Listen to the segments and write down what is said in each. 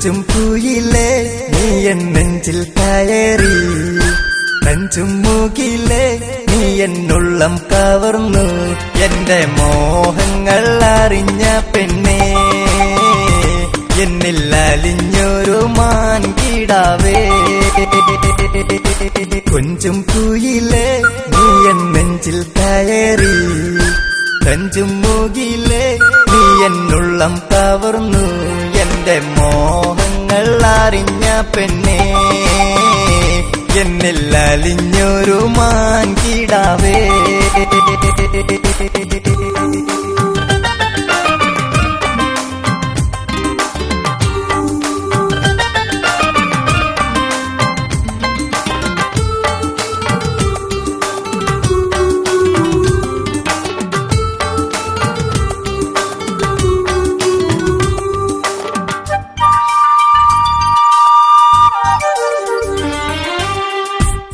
കൊഞ്ചും കുയിലേ നീ എൻ നെഞ്ചിൽ കയറി, നെഞ്ചും മൂകിലേ നീ എന്നുള്ളം കവർന്നു. എന്റെ മോഹങ്ങൾ അറിഞ്ഞ പെണ്ണേ, എന്നിൽ അലിഞ്ഞൊരു മാൻകിടാവേ. കൊഞ്ചും കുയിലേ നീ എൻ നെഞ്ചിൽ കയറി, നെഞ്ചും മൂകിലേ നീ എന്നുള്ളം കവർന്നു. എന്റെ മോഹങ്ങൾ അറിഞ്ഞ പെണ്ണേ, എന്നിൽ അലിഞ്ഞൊരു മാൻകിടാവേ.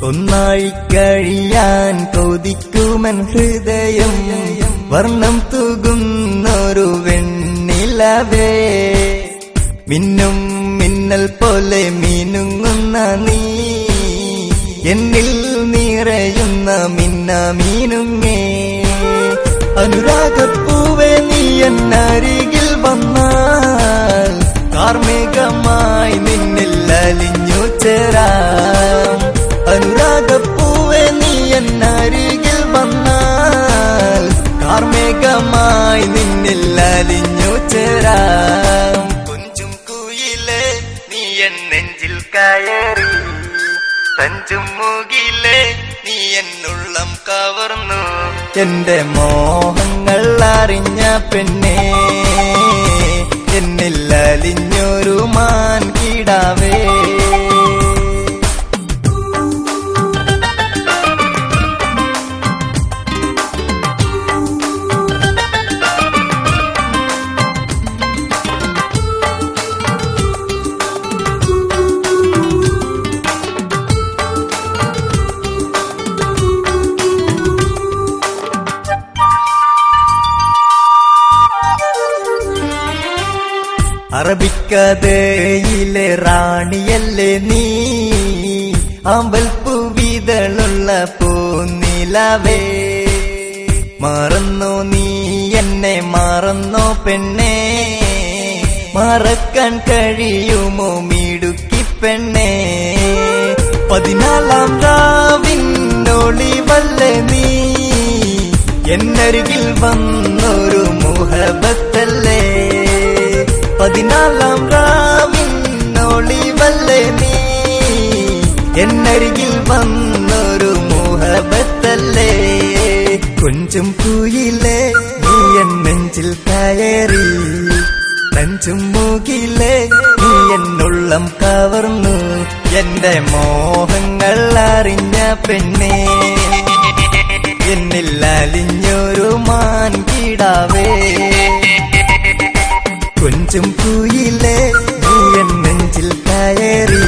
ഒന്നായി കഴിയാൻ കൊതിക്കുമൻ ഹൃദയം, വർണ്ണം തൂകുന്നൊരു വെണ്ണിലവേ. മിന്നും മിന്നൽ പോലെ മിനുങ്ങുന്ന നീ, എന്നിൽ നിറയുന്ന മിന്ന മീനുങ്ങേ. അനുരാഗപ്പൂവേ നീ എന്നരികിൽ വന്നാൽ, കാർമേഘമായി നിന്നിൽ അലിഞ്ഞു ചേരാം. അനുരാഗപ്പൂവേ നീ എന്നരികിൽ വന്നാൽ, കാർമേഘമായി നിന്നിൽ അലിഞ്ഞു ചേരാം. കൊഞ്ചും കുയിലേ നീ എൻ നെഞ്ചിൽ കയറി, തഞ്ചും മൂകിലേ നീ എന്നുള്ളം കവർന്നു. എന്റെ മോഹങ്ങൾ അറിഞ്ഞ പെണ്ണേ, എന്നിൽ അലിഞ്ഞൊരു മാൻകിടാവേ. അറബിക്കഥയിലെ റാണിയല്ലേ നീ, അമ്പൽപ്പൂവിതളുള്ള പൂനിലവേ. മറന്നോ നീ എന്നെ, മറന്നോ പെണ്ണേ, മറക്കാൻ കഴിയുമോ മിടുക്കി പെണ്ണേ. 14 രാവിനൊളിവല്ലേ നീ, എന്നരികിൽ വന്നൊരു മുഹബത്തല്ലേ. 14 രാവിനൊളിവല്ലേ നീ, എന്നരികിൽ വന്നൊരു മുഹബത്തല്ലേ. കൊഞ്ചും കുയിലേ നീ എൻ നെഞ്ചിൽ കയറി, നെഞ്ചും മൂകിലേ നീ എന്നുള്ളം കവർന്നു. എന്റെ മോഹങ്ങൾ അറിഞ്ഞ പെണ്ണേ, എന്നിൽ അലിഞ്ഞൊരു മാൻകിടാവേ. കൊഞ്ചും കുയിലേ നീ എൻ നെഞ്ചിൽ കയറി,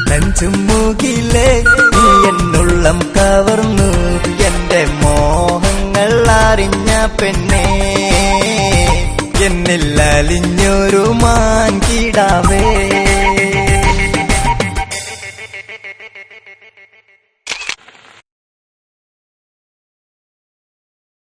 നെഞ്ചും മൂകിലേ നീ എന്നുള്ളം കവർന്നു. എന്റെ മോഹങ്ങൾ അറിഞ്ഞ പെണ്ണേ, എന്നിൽ അലിഞ്ഞൊരു മാൻകിടാവേ.